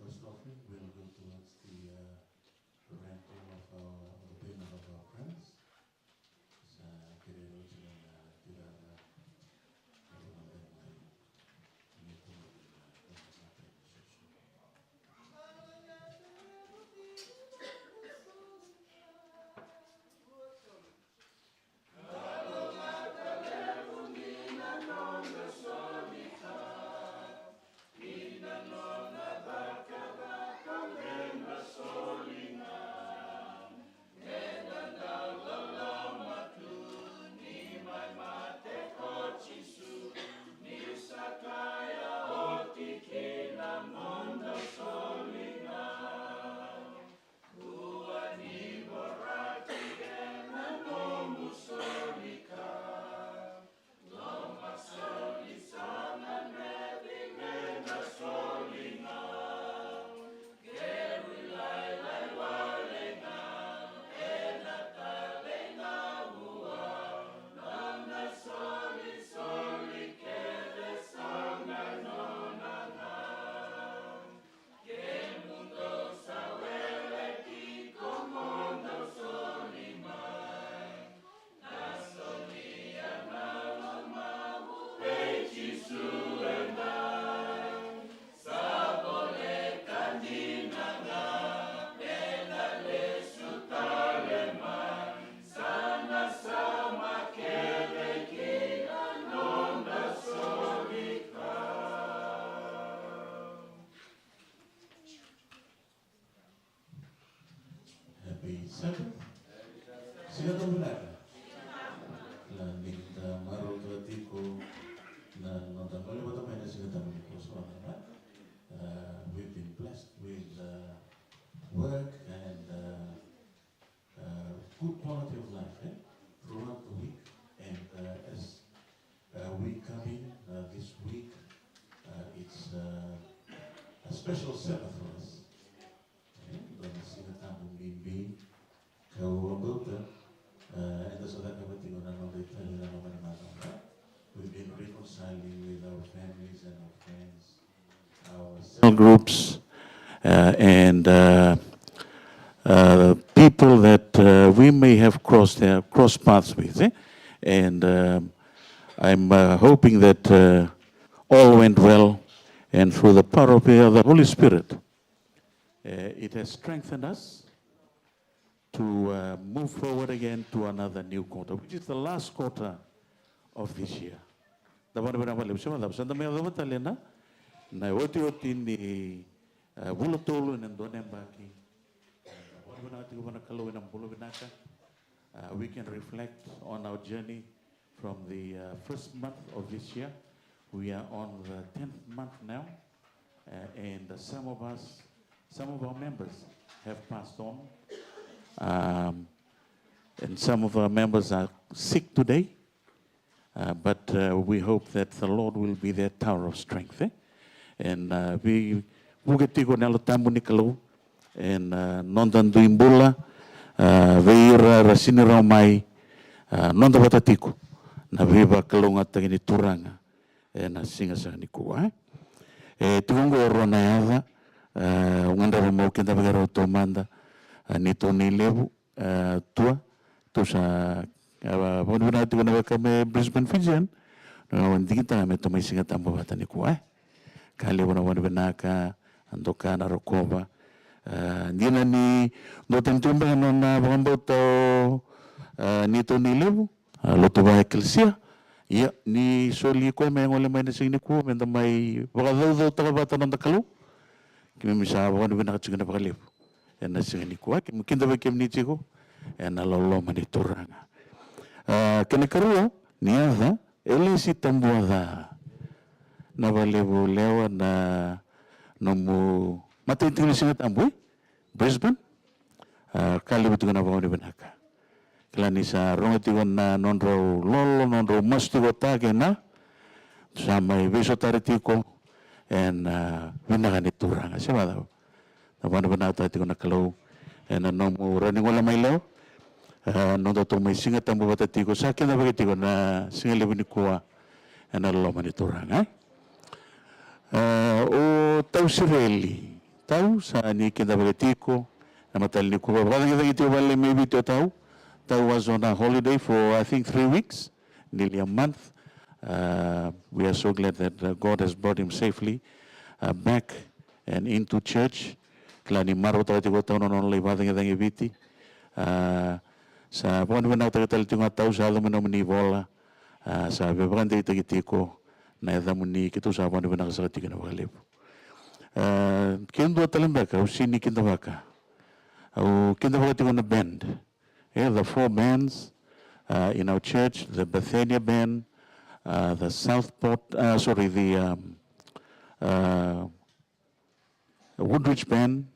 First offering will go towards the rental of the payment of our friends. Happy Sabbath. Sila tumulaga. Landing maro katiko na nontamali ba tayo na sila tamali ko so we've been blessed with work and good quality of life throughout the week, and as we come in this week, it's a special Sabbath for us. We've been reconciling with our families and our friends, our cell groups, and people that we may have crossed paths with. And I'm hoping that all went well, and through the power of the Holy Spirit, it has strengthened us to move forward again to another new quarter, which is the last quarter of this year. Na oti ni bulotolo na ndone mbaki. We can reflect on our journey from the first month of this year. We are on the 10th month now, and some of our members have passed on, and some of our members are sick today, but we hope that the Lord will be their tower of strength. And we mugetigo nalo tamu nikalo, and nondan duimbula veira rasini ramai nonda batatiku na viva kalonga tagini turanga na singa sa nikua. Tuongo rona yava ngandara mau kenda bagaro tomanda nito ni levu tua tusa pona tu na kame Brisbane Fijian no ndikita me tomai singa tambo batani kuai kali wana benaka andoka na rokova ndina ni no tentumba na bomboto nito ni levu loto ba eklesia Ia, ni soli koe mai ngole mai na sing ni ku men da mai waka dau taka bata nanda kalu. Ki me misa waka ni bina katsinga na pakalipu. E na sing ni ku. Ki me kinda ba kem ni tiko. E na lolo mani turanga. Kena karua, ni adha, ele si tambua da. Na walewu lewa na nomu mata intingli singa tambui. Brisbane. Kali betul na waka ni bina ka. Kelani sa ronga tigo na nonro lolo nonro mas tigo tage na sama beso tari tiko en winaga ni turanga siapa tahu na wana bana ta tigo na kalau en nomu running wala mai leo nondo to mai singa tambo bata tiko sakit na bagi tiko na singa lebu ni kuwa en lo mani turanga o tau sireli tau sa ni kinda bagi tiko na matal ni kuwa bada kita tiko bale maybe to tau. I was on a holiday for, I think, 3 weeks, nearly a month. We are so glad that God has brought him safely back and into church. Klani maro tahu tiga tahun non lagi badan kita ngi biti. Sa pon benar tahu tiga tahun sa alam menomani bola. Sa beban dari tiga tiko na ada muni kita sa pon benar sa tiga na balip. Kendo talim baka, usini kendo baka. Kendo baka tiga na band. Yeah, the 4 bands in our church, the Bethania band, the the Woodridge band,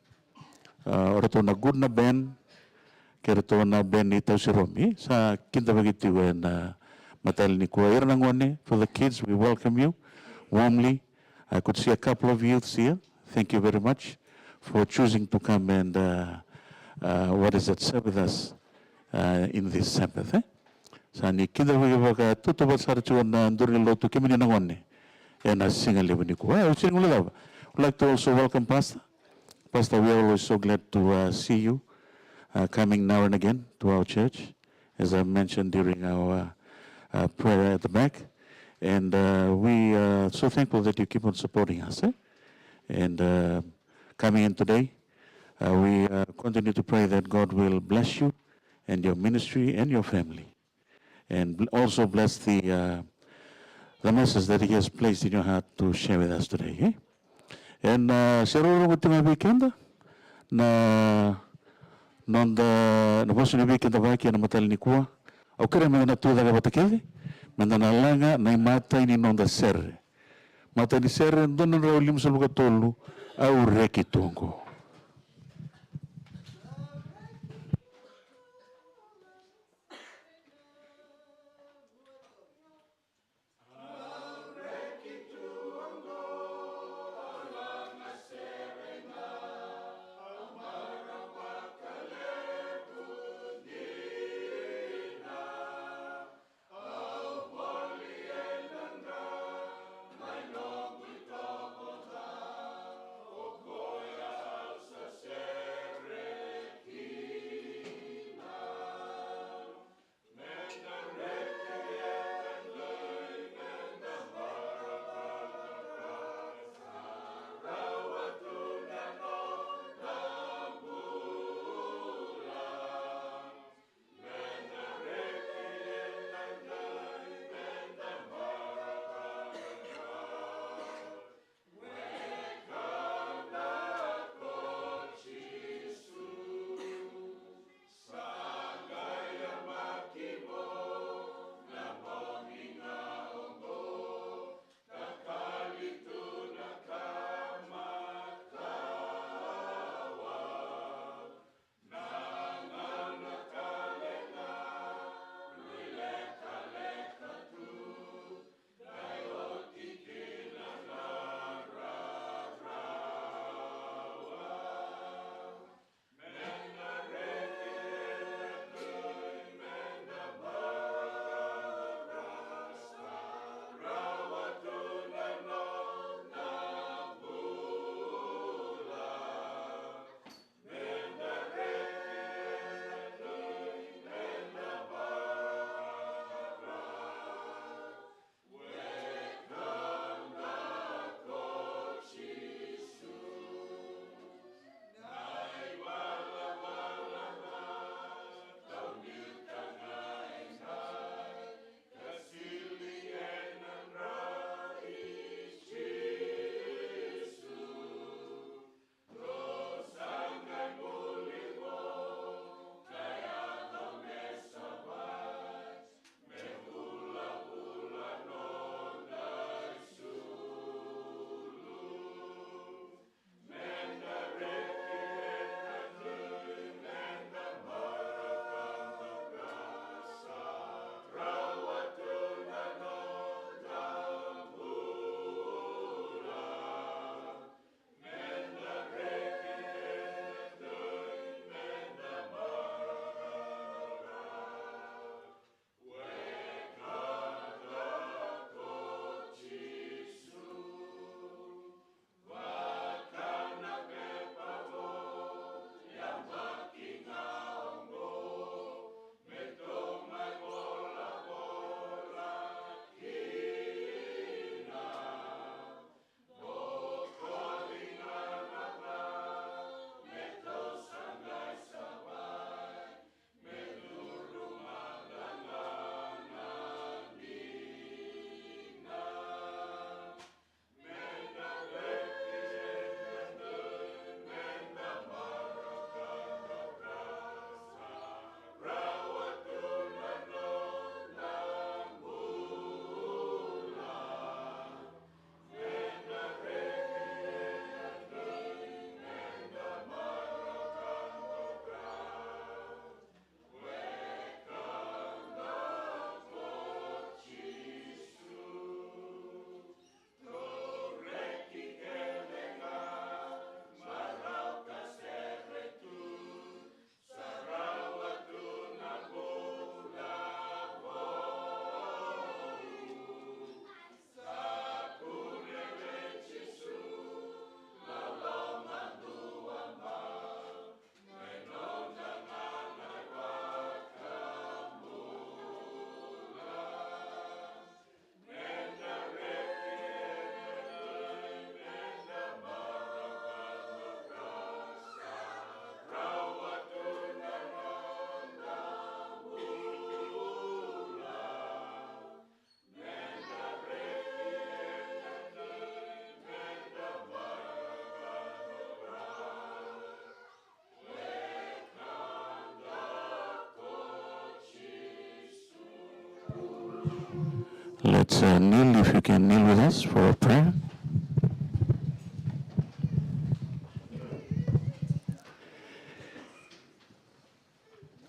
Ortona Gudna band, Keretona band ni Tausiromi, sa kinta bagiti when matal ni kuwa nangone. For the kids, we welcome you warmly. I could see a couple of youths here. Thank you very much for choosing to come and serve with us. In this Sabbath. Sani kinda waka tuto basar chuan na nduri lotu kemini nangone. And a single living ku. I'd like to also welcome Pastor. Pastor, we are always so glad to see you coming now and again to our church, as I mentioned during our prayer at the back. And we are so thankful that you keep on supporting us. And coming in today, we continue to pray that God will bless you and your ministry and your family, and also bless the message that He has placed in your heart to share with us today. Eh? And share with my weekend na nonda na bosu ni weekend baki na matal ni kuwa au kere me na tu daga batakedi manda na langa na mata ini nonda serre mata ni serre ndona ro lim so luga tolu au reki tungo. Let's kneel, if you can kneel with us for a prayer.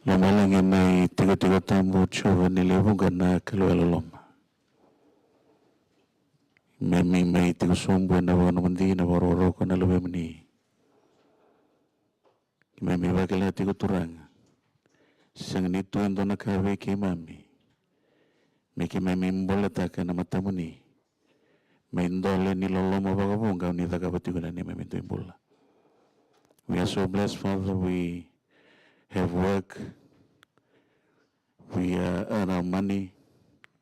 Lomalangin may tigo-tigo tambo chuva nilivugan na kalueloloma. May tigo sumbo na wano mandi na waroro ko na lumemni. May wakila tigo turang. Sang nito ando na kawe kay mami. May kimay mbolata ka na matamuni. May ndole niloloma bagabunga ni tagapatigo na ni may minto imbola. We are so blessed, Father. We have work. We earn our money.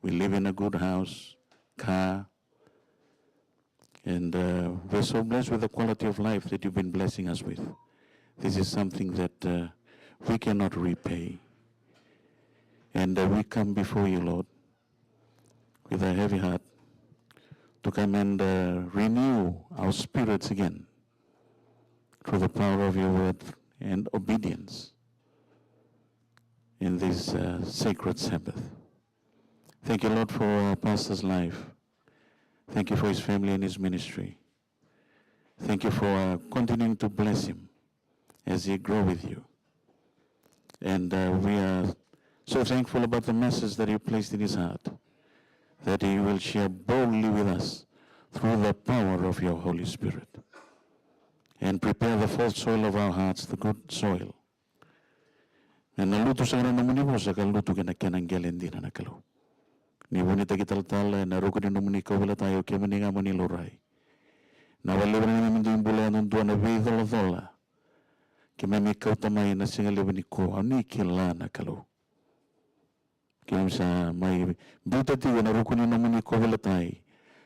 We live in a good house, car. And we're so blessed with the quality of life that you've been blessing us with. This is something that we cannot repay. And we come before you, Lord, with a heavy heart to come and renew our spirits again through the power of your word and obedience in this sacred Sabbath. Thank you, Lord, for our pastor's life. Thank you for his family and his ministry. Thank you for continuing to bless him as he grows with you. And we are so thankful about the message that you placed in his heart, that he will share boldly with us through the power of your Holy Spirit. And prepare the first soil of our hearts, the good soil. And naluto sa kanang namunibo sa kaluto kinakyanang galendi na nakalo. Ni wanita kitaltala na ruko ni namunikaw wala tayo kaya maninga mo niluray. Nawaliwan na namin doon bula nung doon na vidala-dala. Kaya may ikaw tamay na singaliwan ko, ano ikila na kalo. Kaya sa may buta tiyo na ruko ni namunikaw wala tayo.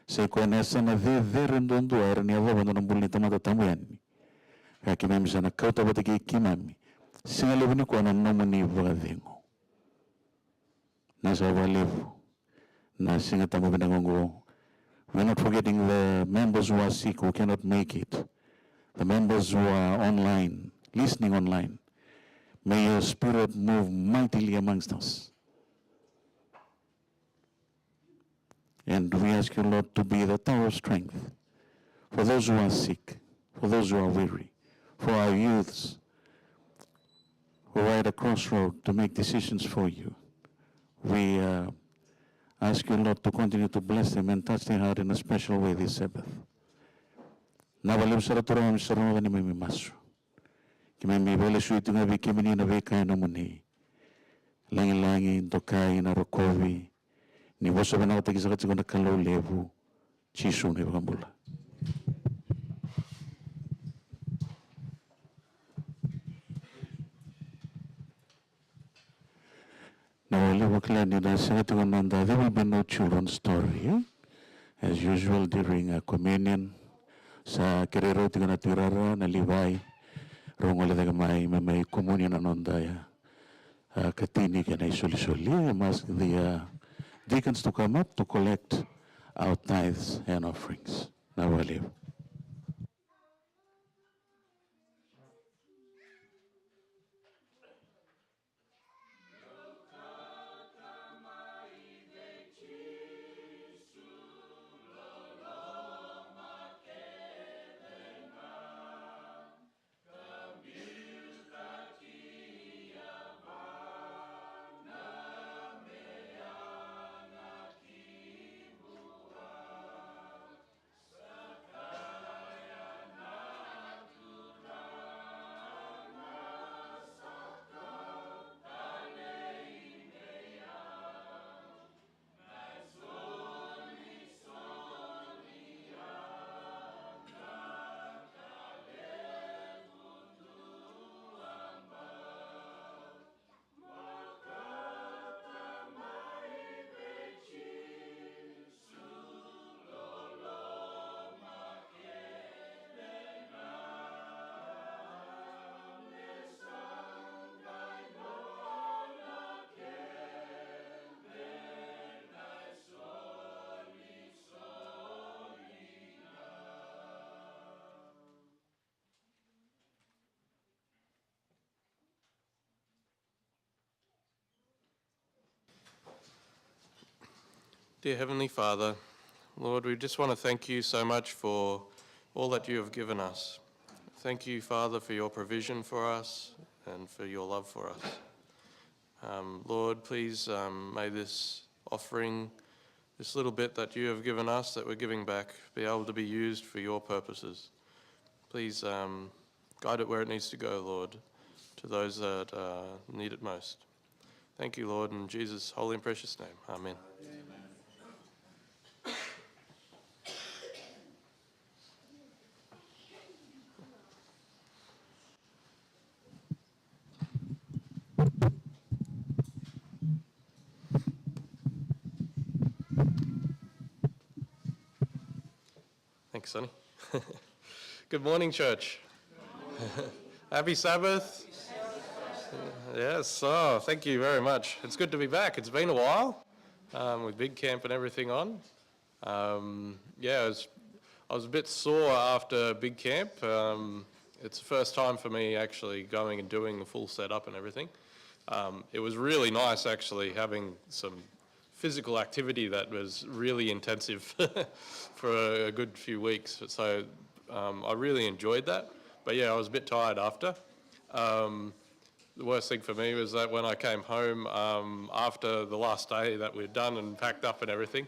Sa ikaw na sa na verin doon doon, ni awa wano ng bulita matatamuyan. Kaya kaya may sa nakaw tabata kaya kimami. Singaliwan ko na namuniwa vengo. Nasa waliw. Na singatamo binangongo. We're not forgetting the members who are sick, who cannot make it. The members who are online, listening online. May your spirit move mightily amongst us. And we ask you, Lord, to be the tower of strength for those who are sick, for those who are weary, for our youths who are at a crossroad to make decisions for you. We ask you, Lord, to continue to bless them and touch their heart in a special way this Sabbath. Nawalim sa raturang sarungan ni may maso. Kaya may bala suyo ito nga bikimini na bikaya na muni. Langin-langin, dokay, narokovi. Ni wasa ba na katagisakat sa kuna kalaw levu. Chiso na ibang bula. There will be no children's story. As usual during communion, sa kerero tiga naturara na liway, rongole daga may communion anondaya. Katini ka na isoli-soli. I ask the deacons to come up to collect our tithes and offerings. Nawaliw. Dear Heavenly Father, Lord, we just want to thank you so much for all that you have given us. Thank you, Father, for your provision for us and for your love for us. Lord, please may this offering, this little bit that you have given us that we're giving back, be able to be used for your purposes. Please guide it where it needs to go, Lord, to those that need it most. Thank you, Lord, in Jesus' holy and precious name. Amen. Thanks, Sonny. Good morning, church. Happy Sabbath. Yes, oh, thank you very much. It's good to be back. It's been a while with big camp and everything on. I was a bit sore after big camp. It's the first time for me actually going and doing the full setup and everything. It was really nice actually having some physical activity that was really intensive for a good few weeks. So I really enjoyed that. But yeah, I was a bit tired after. The worst thing for me was that when I came home after the last day that we'd done and packed up and everything,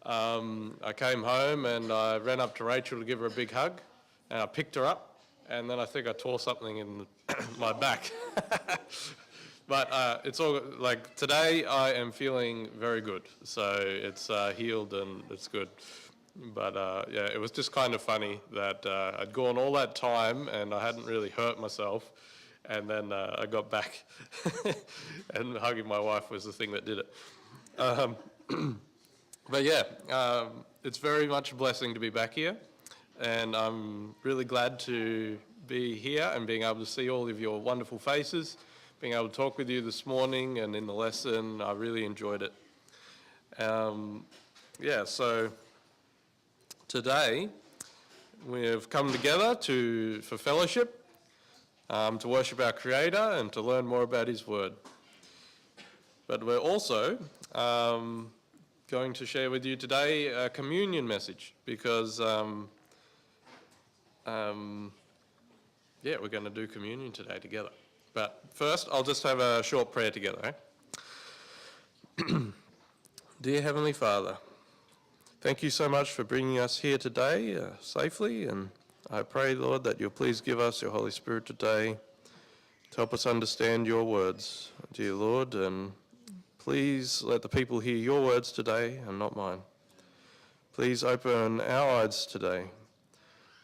I came home and I ran up to Rachel to give her a big hug, and I picked her up, and then I think I tore something in my back. But it's all, like, today I am feeling very good, so it's healed and it's good. But yeah, it was just kind of funny that I'd gone all that time and I hadn't really hurt myself, and then I got back and hugging my wife was the thing that did it. But yeah, it's very much a blessing to be back here, and I'm really glad to be here and being able to see all of your wonderful faces, being able to talk with you this morning and in the lesson. I really enjoyed it. So today we have come together for fellowship, to worship our Creator and to learn more about His Word. But we're also going to share with you today a communion message because, we're going to do communion today together. But first, I'll just have a short prayer together. Dear Heavenly Father, thank you so much for bringing us here today safely, and I pray, Lord, that you'll please give us your Holy Spirit today to help us understand your words, dear Lord, and please let the people hear your words today and not mine. Please open our eyes today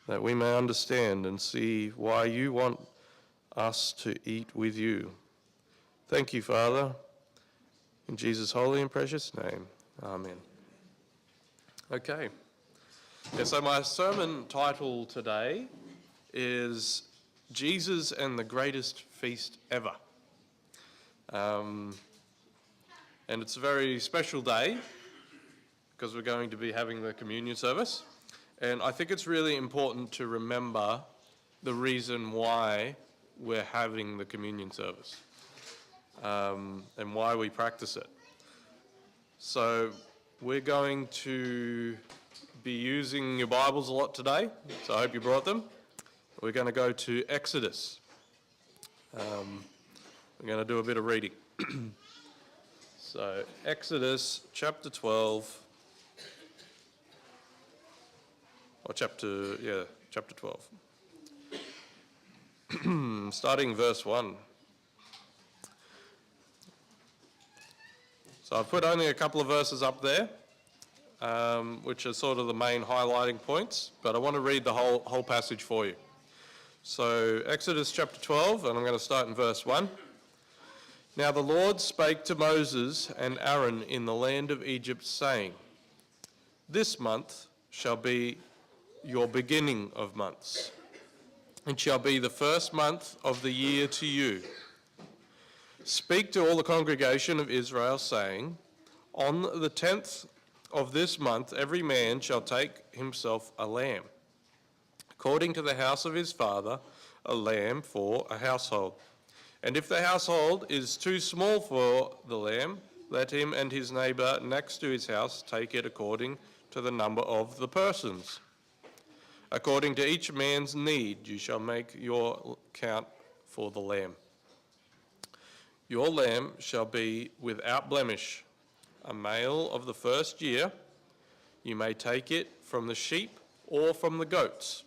that we may understand and see why you want us to eat with you. Thank you, Father. In Jesus' holy and precious name, amen. Okay. Yeah, so my sermon title today is Jesus and the Greatest Feast Ever. And it's a very special day because we're going to be having the communion service. And I think it's really important to remember the reason why we're having the communion service and why we practice it. So we're going to be using your Bibles a lot today, so I hope you brought them. We're going to go to Exodus. We're going to do a bit of reading. So Exodus chapter 12, or chapter 12. Starting verse 1. So I've put only a couple of verses up there, which are sort of the main highlighting points, but I want to read the whole passage for you. So Exodus chapter 12, and I'm going to start in verse 1. Now the Lord spake to Moses and Aaron in the land of Egypt, saying, This month shall be your beginning of months. It shall be the first month of the year to you. Speak to all the congregation of Israel, saying, On the 10th of this month every man shall take himself a lamb, according to the house of his father, a lamb for a household. And if the household is too small for the lamb, let him and his neighbour next to his house take it according to the number of the persons. According to each man's need, you shall make your count for the lamb. Your lamb shall be without blemish, a male of the first year. You may take it from the sheep or from the goats.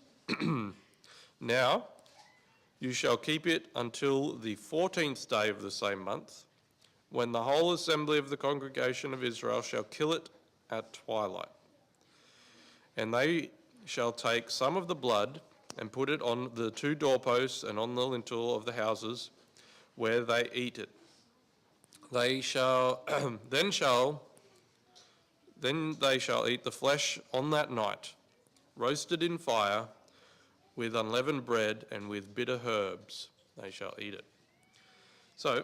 Now, you shall keep it until the 14th day of the same month, when the whole assembly of the congregation of Israel shall kill it at twilight. And they shall take some of the blood and put it on the 2 doorposts and on the lintel of the houses where they eat it. They shall then they shall eat the flesh on that night, roasted in fire, with unleavened bread and with bitter herbs. They shall eat it. So,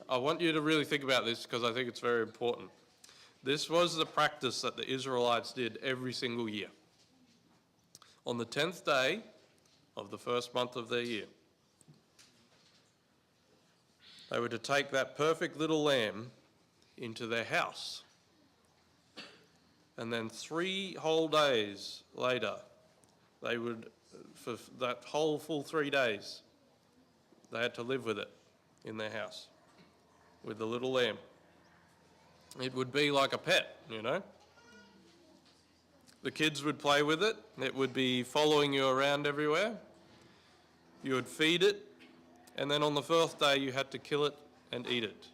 I want you to really think about this because I think it's very important. This was the practice that the Israelites did every single year. On the 10th day of the first month of their year, they were to take that perfect little lamb into their house. And then 3 whole days later, they would, for that whole full 3 days, they had to live with it in their house, with the little lamb. It would be like a pet, you know. The kids would play with it. It would be following you around everywhere. You would feed it. And then on the 4th day, you had to kill it and eat it.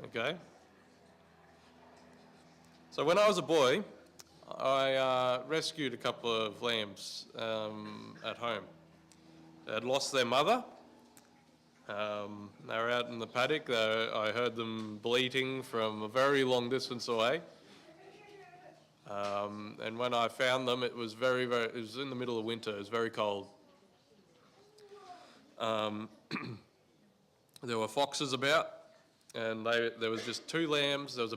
Okay? So when I was a boy, I rescued a couple of lambs at home. They had lost their mother. They were out in the paddock. I heard them bleating from a very long distance away. And when I found them, it was it was in the middle of winter. It was very cold. There were foxes about, and there was just 2 lambs. There was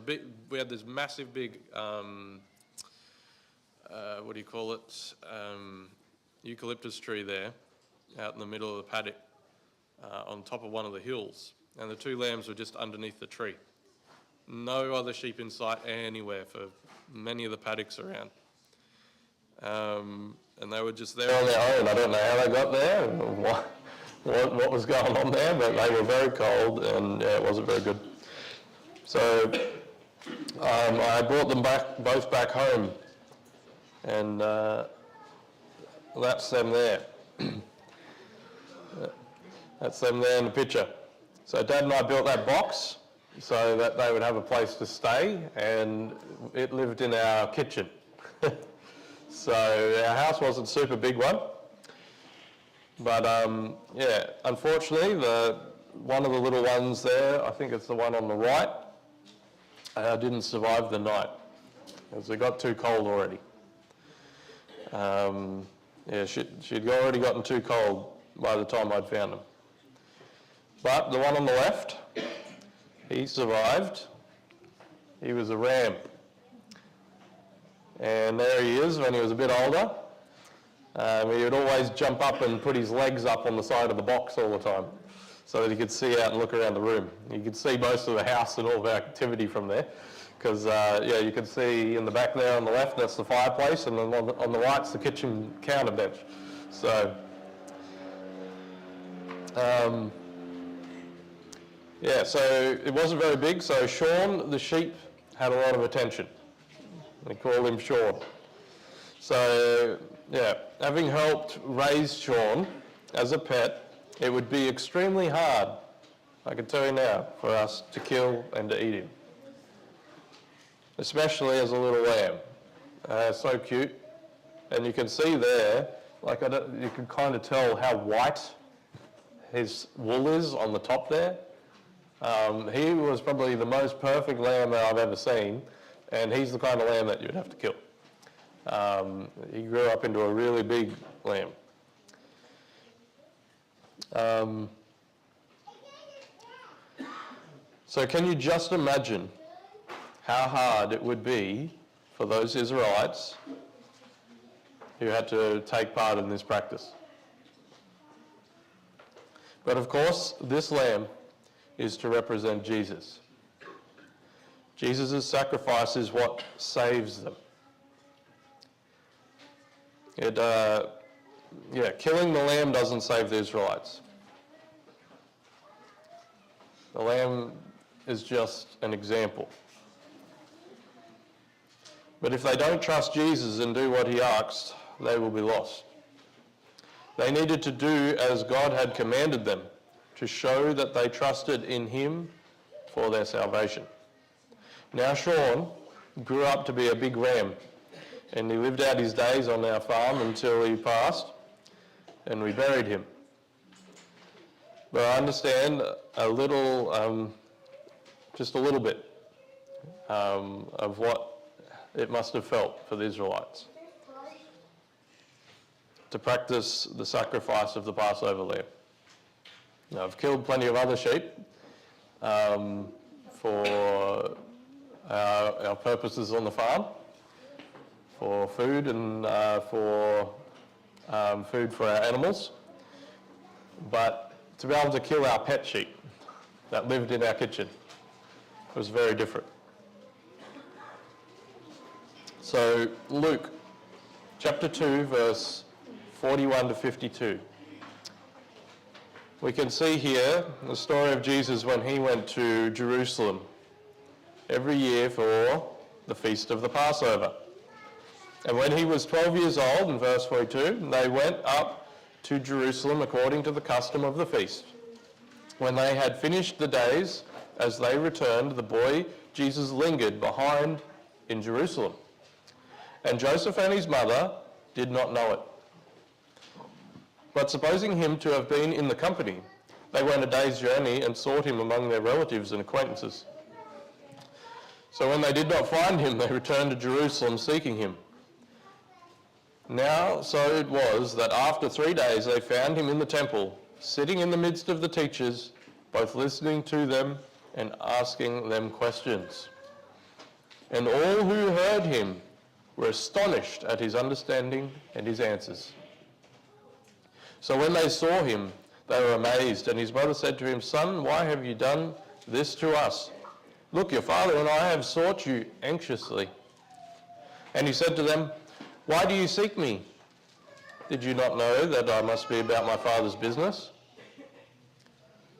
we had this massive big, what do you call it, eucalyptus tree there, out in the middle of the paddock, on top of one of the hills. And the 2 lambs were just underneath the tree. No other sheep in sight anywhere for many of the paddocks around. And they were just there on their own. I don't know how they got there, what was going on there, but they were very cold and it wasn't very good. So I brought them both back home, and that's them there. That's them there in the picture. So Dad and I built that box so that they would have a place to stay, and it lived in our kitchen. So our house wasn't a super big one, but yeah, unfortunately one of the little ones there, I think it's the one on the right, didn't survive the night because it got too cold already. Yeah, she'd already gotten too cold by the time I'd found them. But the one on the left, he survived. He was a ram. And there he is when he was a bit older. He would always jump up and put his legs up on the side of the box all the time so that he could see out and look around the room. You could see most of the house and all of our activity from there because, yeah, you could see in the back there on the left, that's the fireplace, and then on the right's the kitchen counter bench. So, yeah, so it wasn't very big, so Sean, the sheep, had a lot of attention. We called him Sean. So, yeah, having helped raise Sean as a pet, it would be extremely hard, I can tell you now, for us to kill and to eat him. Especially as a little lamb. So cute. And you can see there, like you can kind of tell how white his wool is on the top there. He was probably the most perfect lamb that I've ever seen, and he's the kind of lamb that you'd have to kill. He grew up into a really big lamb. So can you just imagine how hard it would be for those Israelites who had to take part in this practice? But of course, this lamb is to represent Jesus. Jesus' sacrifice is what saves them. Killing the lamb doesn't save the Israelites. The lamb is just an example. But if they don't trust Jesus and do what he asked, they will be lost. They needed to do as God had commanded them to show that they trusted in him for their salvation. Now Sean grew up to be a big ram, and he lived out his days on our farm until he passed, and we buried him. But I understand a little, just a little bit of what it must have felt for the Israelites to practice the sacrifice of the Passover lamb. Now, I've killed plenty of other sheep for our purposes on the farm, for food and for food for our animals. But to be able to kill our pet sheep that lived in our kitchen was very different. So Luke chapter 2, verse 41 to 52. We can see here the story of Jesus when he went to Jerusalem every year for the feast of the Passover. And when he was 12 years old, in verse 42, they went up to Jerusalem according to the custom of the feast. When they had finished the days, as they returned, the boy Jesus lingered behind in Jerusalem. And Joseph and his mother did not know it. But supposing him to have been in the company, they went a day's journey and sought him among their relatives and acquaintances. So when they did not find him, they returned to Jerusalem seeking him. Now so it was that after 3 days they found him in the temple, sitting in the midst of the teachers, both listening to them and asking them questions. And all who heard him were astonished at his understanding and his answers. So when they saw him, they were amazed, and his brother said to him, "Son, why have you done this to us? Look, your father and I have sought you anxiously." And he said to them, "Why do you seek me? Did you not know that I must be about my father's business?"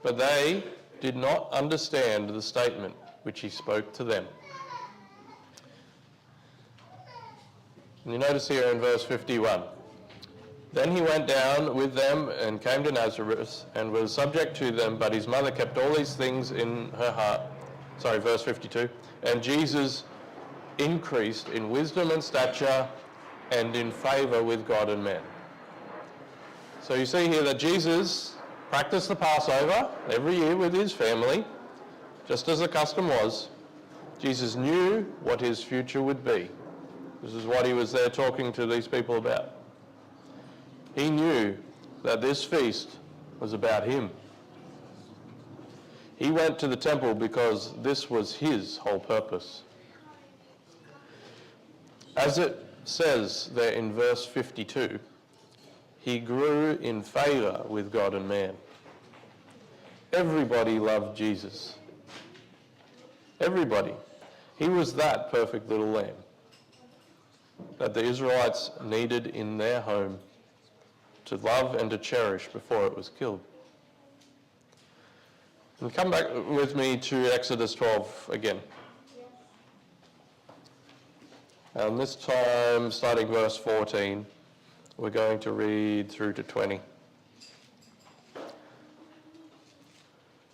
But they did not understand the statement which he spoke to them. And you notice here in verse 51, then he went down with them and came to Nazareth and was subject to them, but his mother kept all these things in her heart. Verse 52. And Jesus increased in wisdom and stature and in favor with God and men. So you see here that Jesus practiced the Passover every year with his family, just as the custom was. Jesus knew what his future would be. This is what he was there talking to these people about. He knew that this feast was about him. He went to the temple because this was his whole purpose. As it says there in verse 52, he grew in favor with God and man. Everybody loved Jesus. Everybody. He was that perfect little lamb that the Israelites needed in their home to love and to cherish before it was killed. And come back with me to Exodus 12 again. And this time, starting verse 14, we're going to read through to 20.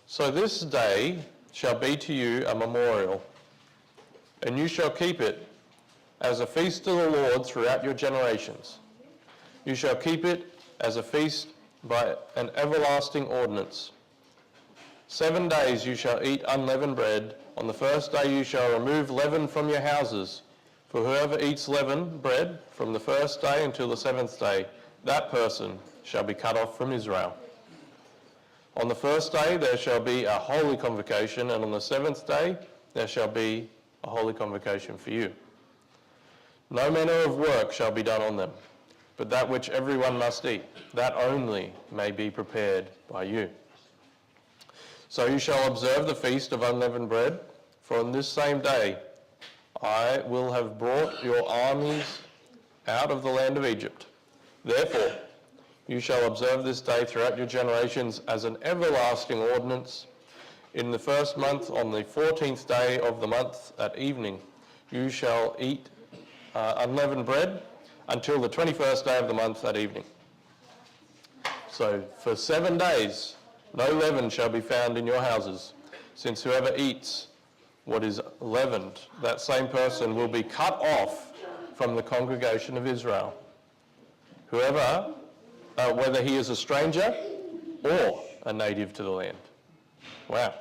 So this day shall be to you a memorial, and you shall keep it as a feast to the Lord throughout your generations. You shall keep it as a feast by an everlasting ordinance. 7 days you shall eat unleavened bread. On the first day you shall remove leaven from your houses. For whoever eats leavened bread from the first day until the 7th day, that person shall be cut off from Israel. On the first day there shall be a holy convocation, and on the 7th day there shall be a holy convocation for you. No manner of work shall be done on them, but that which everyone must eat, that only may be prepared by you. So you shall observe the feast of unleavened bread For on this same day I will have brought your armies out of the land of Egypt. Therefore, you shall observe this day throughout your generations as an everlasting ordinance. In the first month, on the 14th day of the month at evening, you shall eat unleavened bread until the 21st day of the month at evening. So for 7 days, no leaven shall be found in your houses, since whoever eats what is leavened, that same person will be cut off from the congregation of Israel. Whoever, whether he is a stranger or a native to the land. Wow.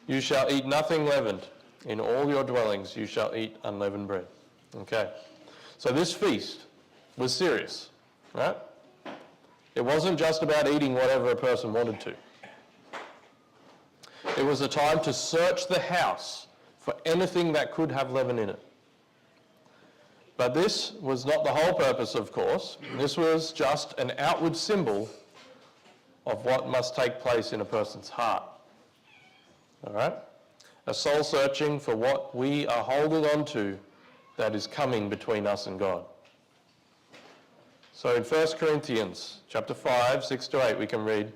You shall eat nothing leavened. In all your dwellings you shall eat unleavened bread. Okay. So this feast was serious, right? It wasn't just about eating whatever a person wanted to. It was a time to search the house for anything that could have leaven in it. But this was not the whole purpose, of course. This was just an outward symbol of what must take place in a person's heart. All right? A soul searching for what we are holding on to that is coming between us and God. So in 1 Corinthians chapter 5, 6 to 8, we can read,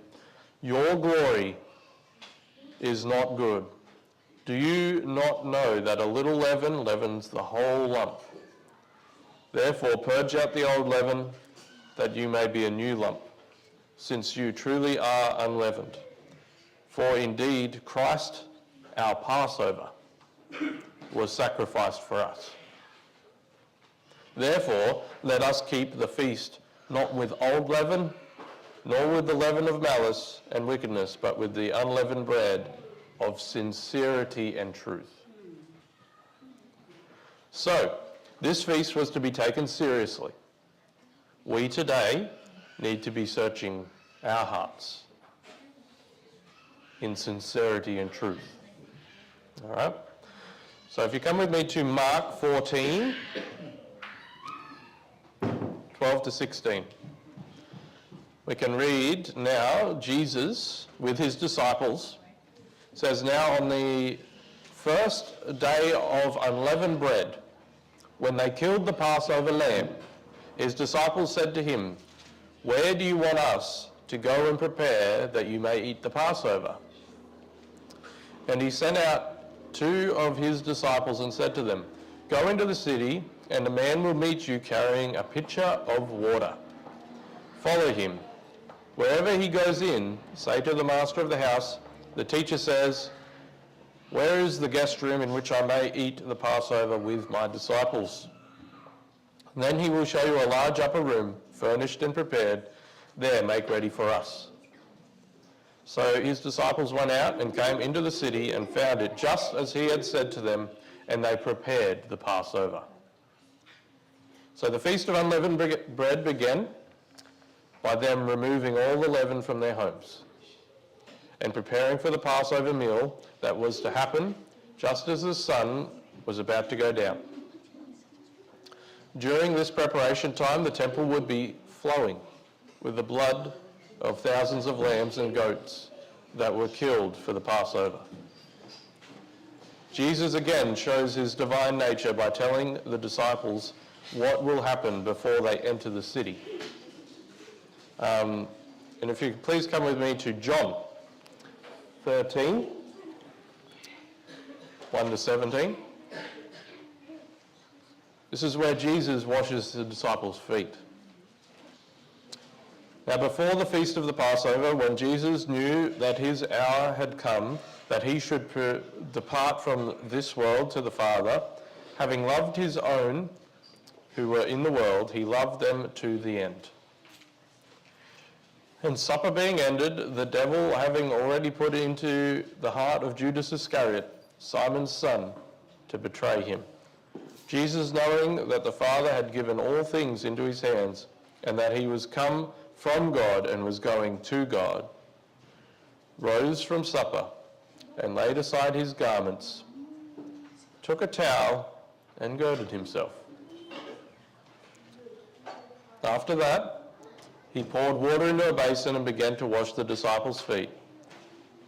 "Your glory is not good. Do you not know that a little leaven leavens the whole lump? Therefore purge out the old leaven, that you may be a new lump, since you truly are unleavened. For indeed Christ, our Passover, was sacrificed for us. Therefore let us keep the feast not with old leaven, nor with the leaven of malice and wickedness, but with the unleavened bread of sincerity and truth." So, this feast was to be taken seriously. We today need to be searching our hearts in sincerity and truth. All right? So if you come with me to Mark 14, 12 to 16. We can read now, Jesus with his disciples says, "Now on the first day of unleavened bread, when they killed the Passover lamb, his disciples said to him, 'Where do you want us to go and prepare that you may eat the Passover?' And he sent out 2 of his disciples and said to them, 'Go into the city, and a man will meet you carrying a pitcher of water. Follow him. Wherever he goes in, say to the master of the house, the teacher says, where is the guest room in which I may eat the Passover with my disciples? Then he will show you a large upper room, furnished and prepared. There, make ready for us.' So his disciples went out and came into the city and found it just as he had said to them, and they prepared the Passover." So the Feast of Unleavened Bread began by them removing all the leaven from their homes and preparing for the Passover meal that was to happen just as the sun was about to go down. During this preparation time, the temple would be flowing with the blood of thousands of lambs and goats that were killed for the Passover. Jesus again shows his divine nature by telling the disciples what will happen before they enter the city. And if you could please come with me to John 13, 1 to 17. This is where Jesus washes the disciples' feet. "Now before the feast of the Passover, when Jesus knew that his hour had come, that he should depart from this world to the Father, having loved his own who were in the world, he loved them to the end. And supper being ended, the devil having already put into the heart of Judas Iscariot, Simon's son, to betray him. Jesus, knowing that the Father had given all things into his hands, and that he was come from God and was going to God, rose from supper and laid aside his garments, took a towel and girded himself. After that, he poured water into a basin and began to wash the disciples' feet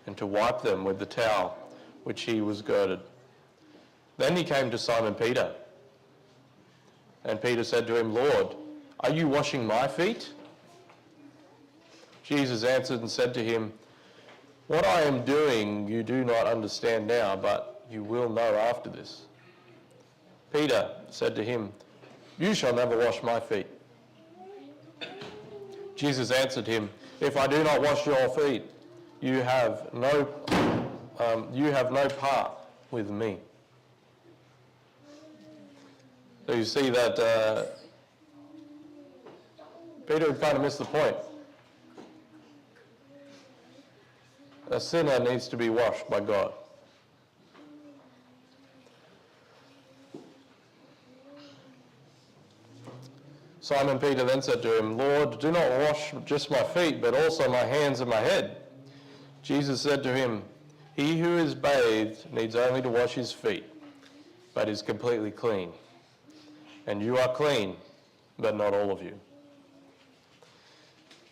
and to wipe them with the towel which he was girded. Then he came to Simon Peter. And Peter said to him, "Lord, are you washing my feet?" Jesus answered and said to him, "What I am doing you do not understand now, but you will know after this." Peter said to him, "You shall never wash my feet." Jesus answered him, "If I do not wash your feet, you have no part with me." So you see that Peter had kind of missed the point. A sinner needs to be washed by God. Simon Peter then said to him, "Lord, do not wash just my feet, but also my hands and my head." Jesus said to him, "He who is bathed needs only to wash his feet, but is completely clean. And you are clean, but not all of you."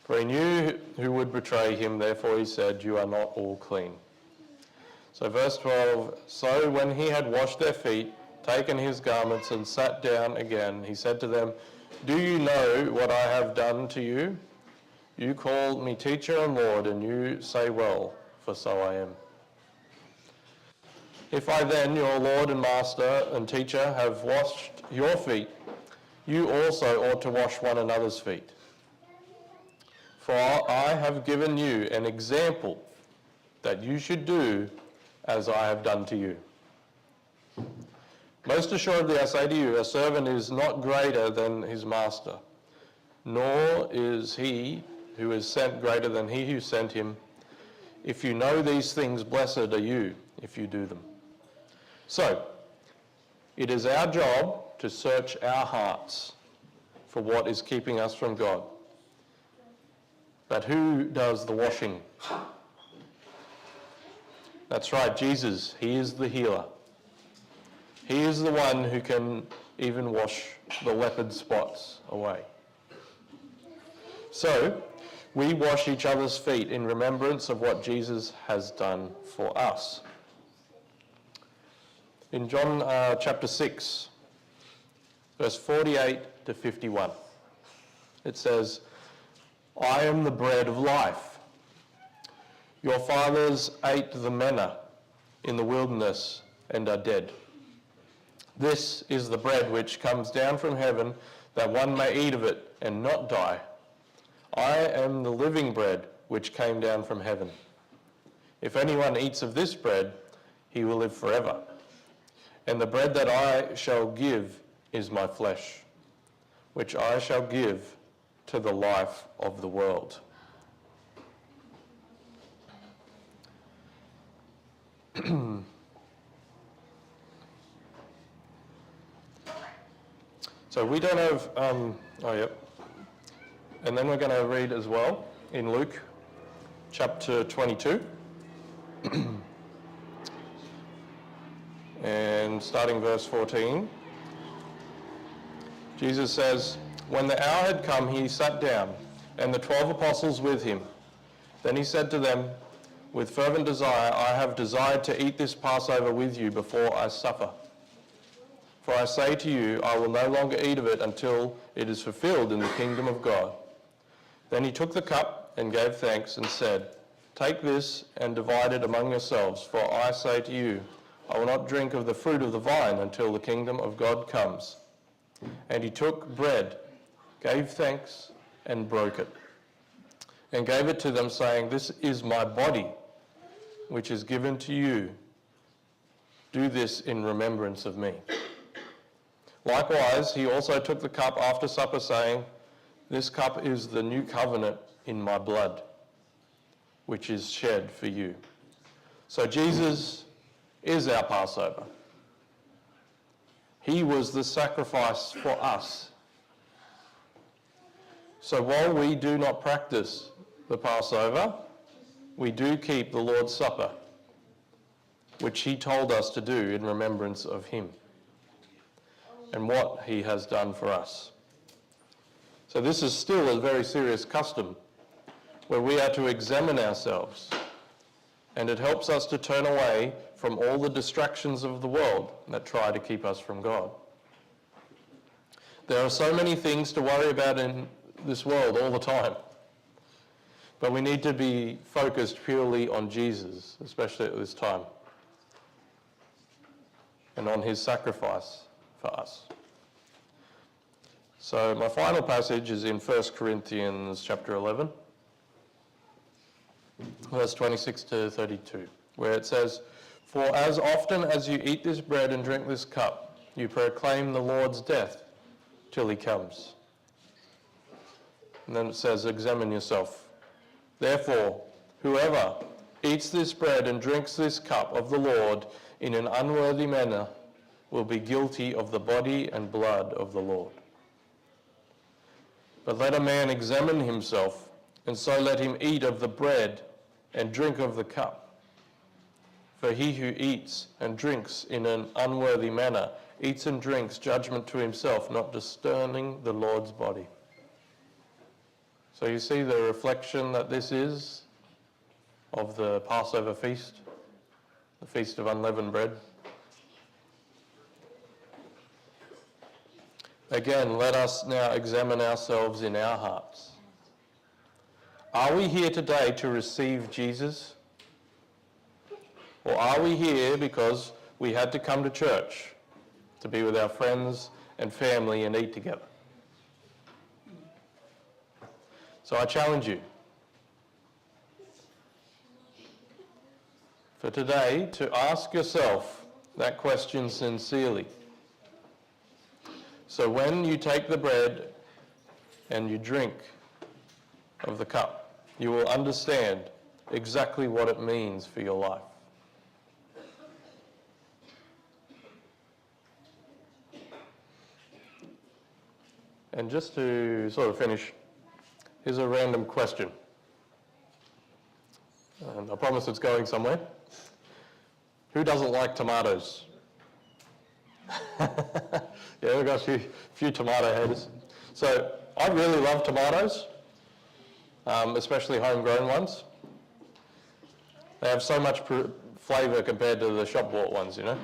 For he knew who would betray him, therefore he said, "You are not all clean." So verse 12, so when he had washed their feet, taken his garments and sat down again, he said to them, "Do you know what I have done to you? You call me teacher and Lord, and you say well, for so I am. If I then, your Lord and Master and teacher, have washed your feet, you also ought to wash one another's feet. For I have given you an example that you should do as I have done to you. Most assuredly I say to you, a servant is not greater than his master, nor is he who is sent greater than he who sent him. If you know these things, blessed are you if you do them." So, it is our job to search our hearts for what is keeping us from God. But who does the washing? That's right, Jesus. He is the healer. He is the one who can even wash the leopard spots away. So, we wash each other's feet in remembrance of what Jesus has done for us. In John chapter 6, verse 48 to 51, it says, "I am the bread of life. Your fathers ate the manna in the wilderness and are dead. This is the bread which comes down from heaven, that one may eat of it and not die. I am the living bread which came down from heaven. If anyone eats of this bread, he will live forever. And the bread that I shall give is my flesh, which I shall give to the life of the world." So we don't have, and then we're going to read as well in Luke chapter 22, and starting verse 14, Jesus says, "When the hour had come, he sat down, and the 12 apostles with him. Then he said to them, 'With fervent desire I have desired to eat this Passover with you before I suffer. For I say to you, I will no longer eat of it until it is fulfilled in the kingdom of God.' Then he took the cup and gave thanks and said, 'Take this and divide it among yourselves, for I say to you, I will not drink of the fruit of the vine until the kingdom of God comes.' And he took bread, gave thanks, and broke it, and gave it to them, saying, 'This is my body, which is given to you. Do this in remembrance of me.' Likewise, he also took the cup after supper, saying, 'This cup is the new covenant in my blood, which is shed for you.'" So Jesus is our Passover. He was the sacrifice for us. So while we do not practice the Passover, we do keep the Lord's Supper, which he told us to do in remembrance of him and what he has done for us. So this is still a very serious custom where we are to examine ourselves, and it helps us to turn away from all the distractions of the world that try to keep us from God. There are so many things to worry about in this world all the time, but we need to be focused purely on Jesus, especially at this time, and on his sacrifice for us. So my final passage is in 1 Corinthians chapter 11, verse 26 to 32, where it says, "For as often as you eat this bread and drink this cup, you proclaim the Lord's death till he comes." And then it says, "Examine yourself. Therefore, whoever eats this bread and drinks this cup of the Lord in an unworthy manner will be guilty of the body and blood of the Lord. But let a man examine himself, and so let him eat of the bread and drink of the cup. For he who eats and drinks in an unworthy manner eats and drinks judgment to himself, not discerning the Lord's body." So you see the reflection that this is of the Passover feast, the Feast of Unleavened Bread. Again, let us now examine ourselves in our hearts. Are we here today to receive Jesus? Or are we here because we had to come to church to be with our friends and family and eat together? So I challenge you for today to ask yourself that question sincerely. So when you take the bread and you drink of the cup, you will understand exactly what it means for your life. And just to sort of finish, here's a random question. And I promise it's going somewhere. Who doesn't like tomatoes? Yeah, we've got a few tomato haters. So I really love tomatoes, especially homegrown ones. They have so much flavour compared to the shop-bought ones, you know.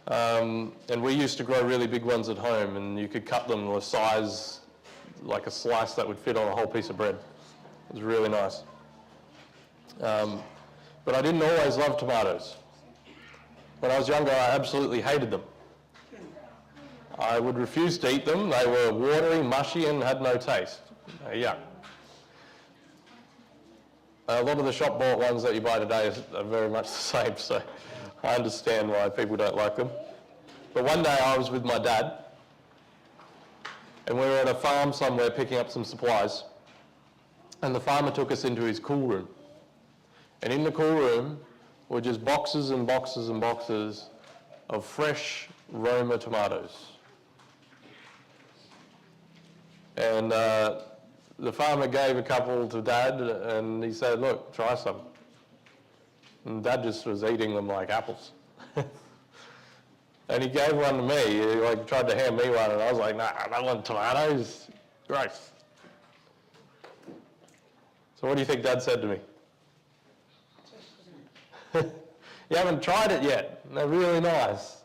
And we used to grow really big ones at home, and you could cut them the size, like a slice that would fit on a whole piece of bread. It was really nice. But I didn't always love tomatoes. When I was younger, I absolutely hated them. I would refuse to eat them. They were watery, mushy, and had no taste. Yuck. A lot of the shop-bought ones that you buy today are very much the same, so I understand why people don't like them. But one day I was with my dad, and we were at a farm somewhere picking up some supplies, and the farmer took us into his cool room. And in the cool room were just boxes and boxes and boxes of fresh Roma tomatoes. And the farmer gave a couple to Dad, and he said, "Look, try some." And Dad just was eating them like apples. And he gave one to me. He tried to hand me one, and I was like, "Nah, I don't want tomatoes. Gross." So what do you think Dad said to me? "You haven't tried it yet. They're really nice."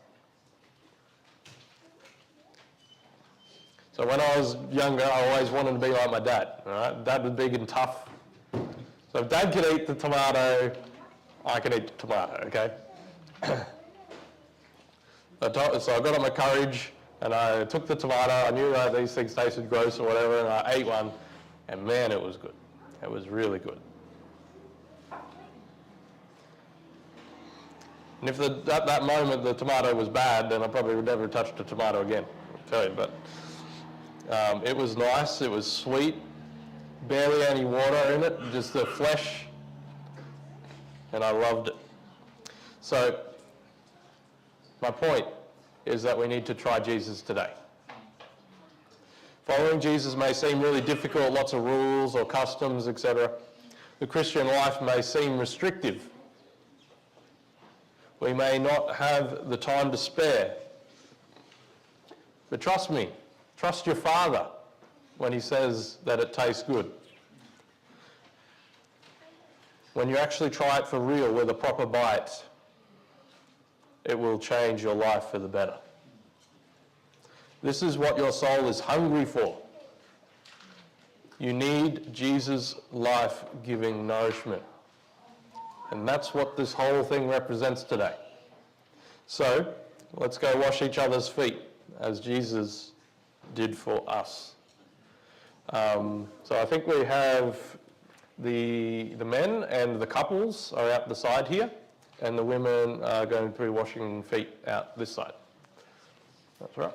So when I was younger, I always wanted to be like my dad. All right? Dad was big and tough. So if Dad could eat the tomato, I can eat the tomato, okay? So I got up my courage, and I took the tomato. I knew that these things tasted gross or whatever, and I ate one, and man, it was good. It was really good. And if at that moment the tomato was bad, then I probably would never have touched a tomato again, I'll tell you. But it was nice, it was sweet, barely any water in it, just the flesh, and I loved it. So my point is that we need to try Jesus today. Following Jesus may seem really difficult, lots of rules or customs, etc. The Christian life may seem restrictive. We may not have the time to spare. But trust me, trust your Father when he says that it tastes good. when you actually try it for real with a proper bite, it will change your life for the better. This is what your soul is hungry for. You need Jesus' life-giving nourishment. And that's what this whole thing represents today. So, let's go wash each other's feet as Jesus did for us. So I think we have the men and the couples are out the side here, and the women are going to be washing feet out this side. That's right.